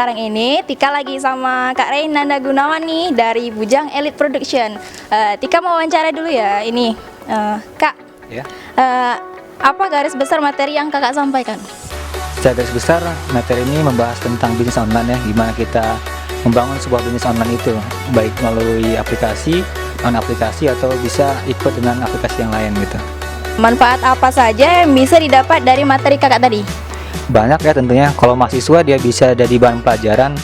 sekarang ini Tika lagi sama Kak Reynanda Gunawan nih dari Bujang Elite Production. Tika mau wawancara dulu ya. Ini Kak, Ya. apa garis besar materi yang Kakak sampaikan? Secara garis besar, materi ini membahas tentang bisnis online ya, gimana kita membangun sebuah bisnis online itu, baik melalui aplikasi, non-aplikasi, atau bisa ikut dengan aplikasi yang lain gitu. Manfaat apa saja yang bisa didapat dari materi Kakak tadi? Banyak ya tentunya. Kalau mahasiswa dia bisa jadi bahan pelajaran,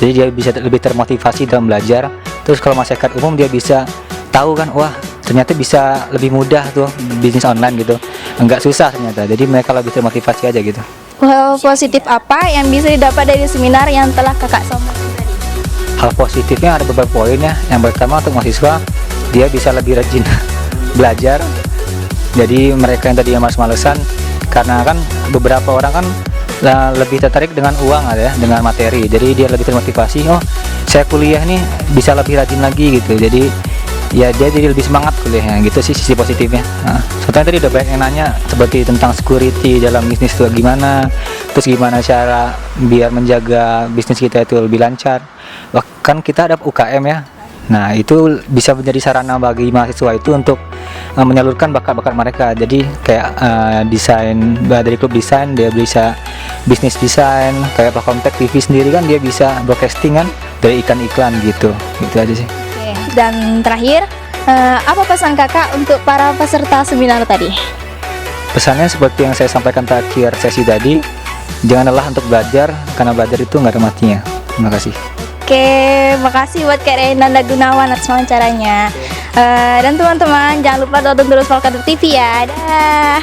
jadi dia bisa lebih termotivasi dalam belajar. Terus kalau masyarakat umum dia bisa tahu kan, wah ternyata bisa lebih mudah tuh bisnis online gitu, enggak susah ternyata. Jadi mereka lebih termotivasi aja gitu. Hal positif apa yang bisa didapat dari seminar yang telah Kakak sampaikan tadi? Hal positifnya ada beberapa poin ya. Yang pertama untuk mahasiswa, dia bisa lebih rajin belajar. Jadi mereka yang tadi males-malesan, karena kan beberapa orang kan lebih tertarik dengan uang ya, dengan materi. Jadi dia lebih termotivasi, oh saya kuliah nih bisa lebih rajin lagi gitu. Jadi ya dia jadi lebih semangat kuliahnya gitu sih sisi positifnya. Nah, soalnya tadi udah banyak yang nanya seperti tentang security dalam bisnis itu gimana, terus gimana cara biar menjaga bisnis kita itu lebih lancar. Wah, kan kita ada UKM ya. Nah itu bisa menjadi sarana bagi mahasiswa itu untuk menyalurkan bakat-bakat mereka. Jadi kayak desain, dari klub desain dia bisa bisnis desain, kayak Pak Komtek TV sendiri kan dia bisa broadcasting kan dari iklan-iklan gitu aja sih. Oke. Dan terakhir, apa pesan Kakak untuk para peserta seminar tadi? Pesannya seperti yang saya sampaikan terakhir sesi tadi, jangan lelah untuk belajar, karena belajar itu nggak ada matinya. Terima kasih. Oke, makasih buat Kak Reynanda Gunawan atas wawancaranya. Dan teman-teman jangan lupa tonton terus Volkator TV ya. Dah.